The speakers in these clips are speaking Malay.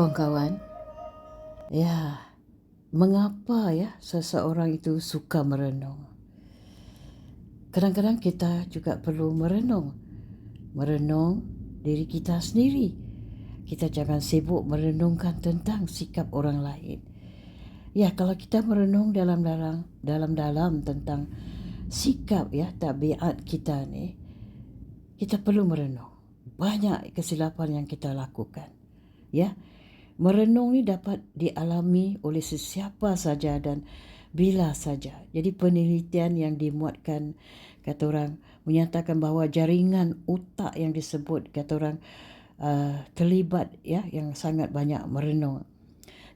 Kawan-kawan, ya, mengapa ya seseorang itu suka merenung? Kadang-kadang kita juga perlu merenung diri kita sendiri. Kita jangan sibuk merenungkan tentang sikap orang lain. Ya, kalau kita merenung dalam tentang sikap ya tabiat kita ni, kita perlu merenung. Banyak kesilapan yang kita lakukan. Ya, merenung ni dapat dialami oleh sesiapa saja dan bila saja. Jadi penelitian yang dimuatkan, kata orang, menyatakan bahawa jaringan otak yang disebut, kata orang, terlibat ya yang sangat banyak merenung.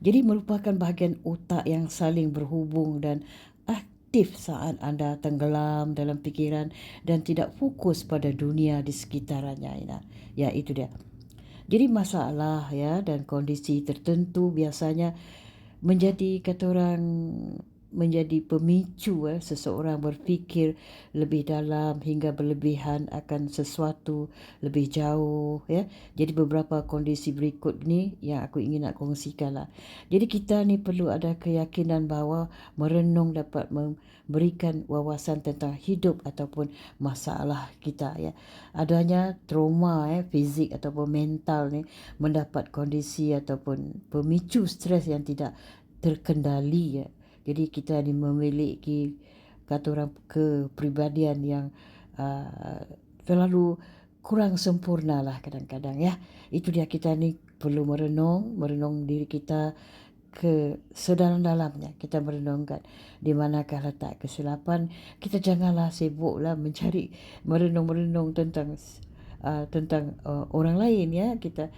Jadi merupakan bahagian otak yang saling berhubung dan aktif saat anda tenggelam dalam fikiran dan tidak fokus pada dunia di sekitarnya. Ya, itu dia. Jadi masalah ya dan kondisi tertentu biasanya menjadi pemicu seseorang berfikir lebih dalam hingga berlebihan akan sesuatu lebih jauh ya. Jadi beberapa kondisi berikut ni yang aku ingin nak kongsikanlah. Jadi kita ni perlu ada keyakinan bahawa merenung dapat memberikan wawasan tentang hidup ataupun masalah kita ya. Adanya trauma fizik ataupun mental ni mendapat kondisi ataupun pemicu stres yang tidak terkendali ya. Jadi kita ni memiliki kata orang kepribadian yang terlalu kurang sempurna lah kadang-kadang ya. Itu dia, kita ni perlu merenung diri kita ke sedalam-dalamnya. Kita merenungkan di manakah letak kesilapan. Kita janganlah sibuklah merenung tentang orang lain ya. Kita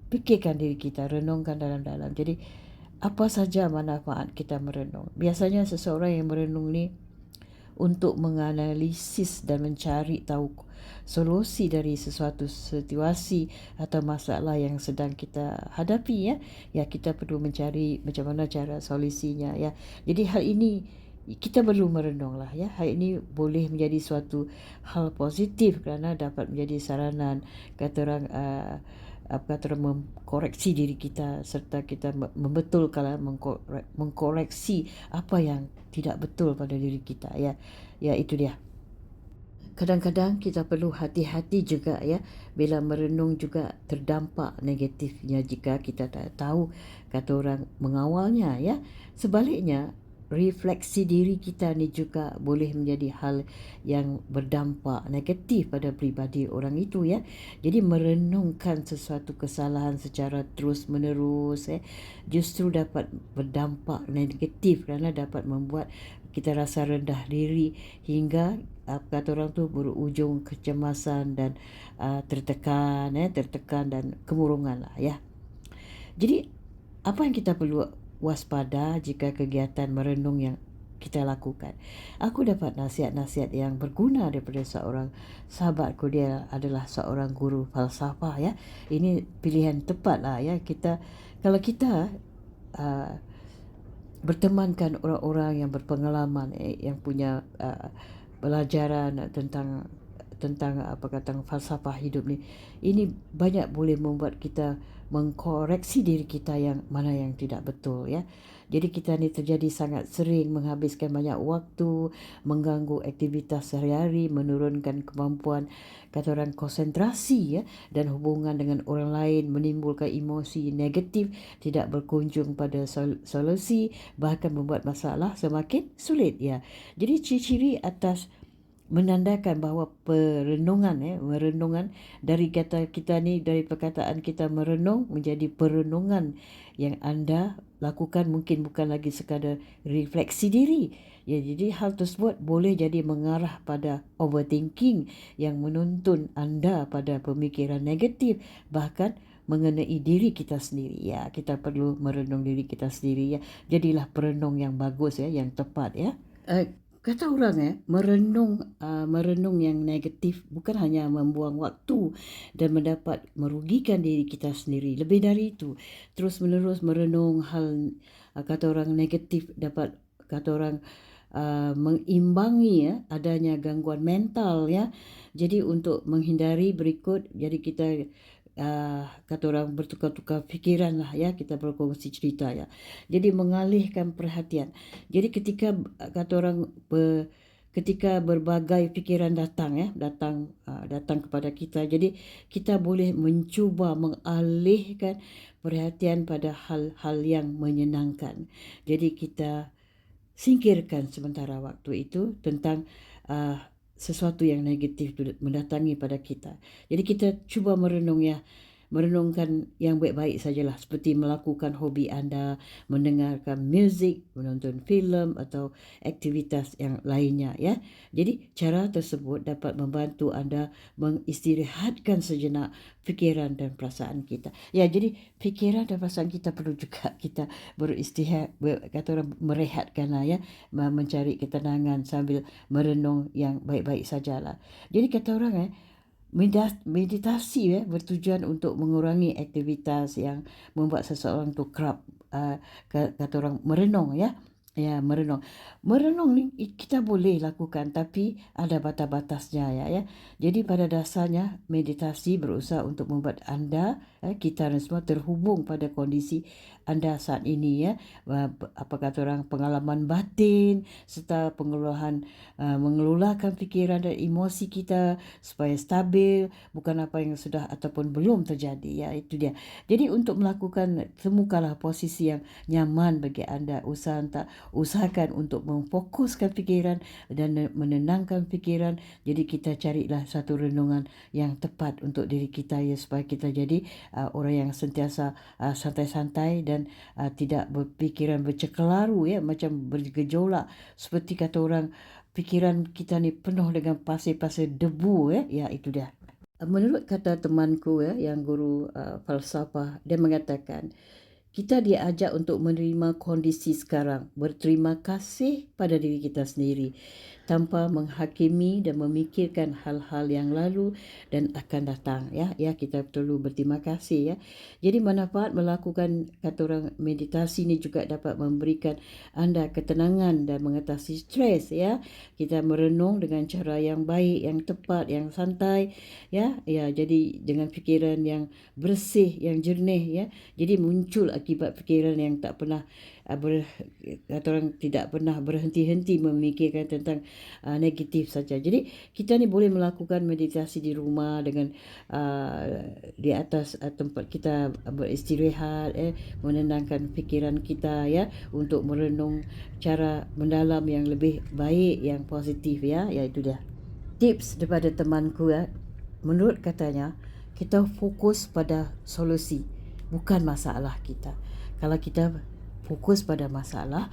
fikirkan diri kita, renungkan dalam-dalam. Jadi apa saja manfaat kita merenung? Biasanya seseorang yang merenung ni untuk menganalisis dan mencari tahu solusi dari sesuatu situasi atau masalah yang sedang kita hadapi ya. Ya, kita perlu mencari macam mana cara solusinya ya. Jadi hal ini kita perlu merenunglah ya. Hal ini boleh menjadi suatu hal positif kerana dapat menjadi saranan kata orang mengkoreksi diri kita serta kita membetulkan mengkoreksi apa yang tidak betul pada diri kita ya. Ya, itu dia. Kadang-kadang kita perlu hati-hati juga ya bila merenung juga terdampak negatifnya jika kita tak tahu kata orang mengawalnya ya. Sebaliknya, refleksi diri kita ni juga boleh menjadi hal yang berdampak negatif pada pribadi orang itu ya. Jadi merenungkan sesuatu kesalahan secara terus menerus justru dapat berdampak negatif kerana dapat membuat kita rasa rendah diri hingga kata orang tu berujung kecemasan dan tertekan dan kemurungan lah ya. Jadi apa yang kita perlu waspada jika kegiatan merenung yang kita lakukan? Aku dapat nasihat-nasihat yang berguna daripada seorang sahabatku. Dia adalah seorang guru falsafah ya. Ini pilihan tepat lah ya. Kalau kita bertemankan orang-orang yang berpengalaman yang punya pelajaran tentang falsafah hidup ni, ini banyak boleh membuat kita mengkoreksi diri kita yang mana yang tidak betul ya. Jadi kita ni terjadi sangat sering menghabiskan banyak waktu mengganggu aktivitas sehari-hari, menurunkan kemampuan kata orang konsentrasi ya, dan hubungan dengan orang lain, menimbulkan emosi negatif, tidak berkunjung pada solusi, bahkan membuat masalah semakin sulit ya. Jadi ciri-ciri atas menandakan bahawa merenungan dari kata kita ni, dari perkataan kita merenung menjadi perenungan yang anda lakukan mungkin bukan lagi sekadar refleksi diri ya. Jadi hal tersebut boleh jadi mengarah pada overthinking yang menuntun anda pada pemikiran negatif bahkan mengenai diri kita sendiri ya. Kita perlu merenung diri kita sendiri ya. Jadilah perenung yang bagus ya, yang tepat ya. Kata orang merenung yang negatif bukan hanya membuang waktu dan mendapat merugikan diri kita sendiri. Lebih dari itu, terus menerus merenung hal kata orang negatif dapat kata orang mengimbangi ya adanya gangguan mental ya. Jadi untuk menghindari berikut, jadi kita kata orang bertukar-tukar fikiran lah ya, kita berkongsi cerita ya. Jadi mengalihkan perhatian. Jadi kata orang ketika berbagai fikiran datang ya, datang kepada kita. Jadi kita boleh mencuba mengalihkan perhatian pada hal-hal yang menyenangkan. Jadi kita singkirkan sementara waktu itu tentang sesuatu yang negatif mendatangi pada kita. Jadi kita cuba merenungkan yang baik-baik sajalah, seperti melakukan hobi anda, mendengarkan muzik, menonton filem atau aktivitas yang lainnya ya. Jadi cara tersebut dapat membantu anda mengistirahatkan sejenak fikiran dan perasaan kita. Ya, jadi fikiran dan perasaan kita perlu juga kita beristirahat, kata orang merehatkanlah ya, mencari ketenangan sambil merenung yang baik-baik sajalah. Jadi kata orang meditasi bertujuan untuk mengurangi aktivitas yang membuat seseorang tu kerap, kata orang merenung ya. Ya, merenung ni kita boleh lakukan, tapi ada batas-batasnya ya. Jadi pada dasarnya meditasi berusaha untuk membuat anda, kita dan semua terhubung pada kondisi anda saat ini ya. Apa kata orang, pengalaman batin serta mengelolakan fikiran dan emosi kita supaya stabil, bukan apa yang sudah ataupun belum terjadi ya. Itu dia. Jadi untuk melakukan, temukanlah posisi yang nyaman bagi anda. Usahakan untuk memfokuskan fikiran dan menenangkan fikiran. Jadi kita carilah satu renungan yang tepat untuk diri kita ya, supaya kita jadi orang yang sentiasa santai-santai dan tidak berpikiran bercekelaru ya, macam bergejolak, seperti kata orang pikiran kita ni penuh dengan pasir-pasir debu ya. Itu dia. Menurut kata temanku yang guru falsafah, dia mengatakan kita diajak untuk menerima kondisi sekarang, berterima kasih pada diri kita sendiri tanpa menghakimi dan memikirkan hal-hal yang lalu dan akan datang ya. Kita perlu berterima kasih ya. Jadi manfaat melakukan, kata orang, meditasi ni juga dapat memberikan anda ketenangan dan mengatasi stres ya. Kita merenung dengan cara yang baik, yang tepat, yang santai ya. Jadi dengan fikiran yang bersih, yang jernih ya. Jadi muncul akibat fikiran yang tak pernah kata orang tidak pernah berhenti-henti memikirkan tentang negatif saja. Jadi kita ni boleh melakukan meditasi di rumah dengan di atas tempat kita beristirahat, menenangkan fikiran kita ya, untuk merenung cara mendalam yang lebih baik, yang positif ya. Itu dia. Tips daripada temanku ya. Menurut katanya, kita fokus pada solusi, bukan masalah kita. Kalau kita fokus pada masalah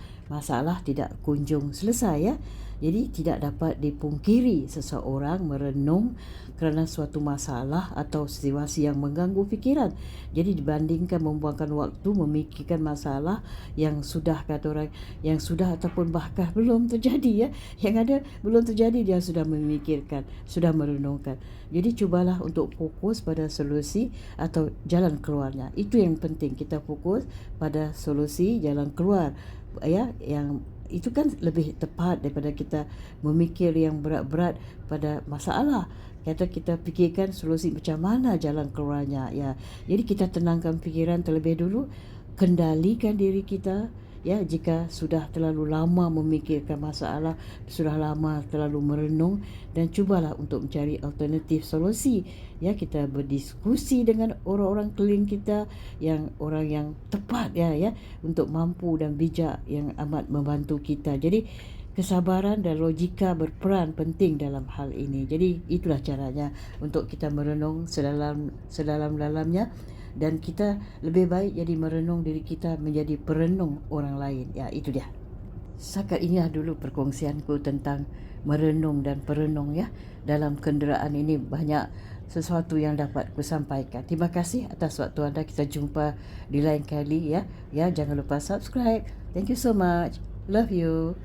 tidak kunjung selesai ya. Jadi tidak dapat dipungkiri seseorang merenung kerana suatu masalah atau situasi yang mengganggu fikiran. Jadi dibandingkan membuangkan waktu memikirkan masalah yang sudah, kata orang, yang sudah ataupun bahkan belum terjadi ya. Yang ada belum terjadi dia sudah memikirkan, sudah merenungkan. Jadi cubalah untuk fokus pada solusi atau jalan keluarnya. Itu yang penting, kita fokus pada solusi, jalan keluar ya, yang itu kan lebih tepat daripada kita memikir yang berat-berat pada masalah. Kita fikirkan solusi macam mana jalan keluarnya ya. Jadi kita tenangkan fikiran terlebih dulu, kendalikan diri kita ya. Jika sudah terlalu lama memikirkan masalah, sudah lama terlalu merenung, dan cubalah untuk mencari alternatif solusi ya. Kita berdiskusi dengan orang-orang keliling kita, yang orang yang tepat ya untuk mampu dan bijak, yang amat membantu kita. Jadi kesabaran dan logika berperan penting dalam hal ini. Jadi itulah caranya untuk kita merenung sedalam-dalamnya, dan kita lebih baik jadi merenung diri kita menjadi perenung orang lain ya. Itu dia. Setakat inilah dulu perkongsianku tentang merenung dan perenung ya. Dalam kenderaan ini banyak sesuatu yang dapat ku sampaikan. Terima kasih atas waktu anda. Kita jumpa di lain kali ya. Jangan lupa subscribe. Thank you so much. Love you.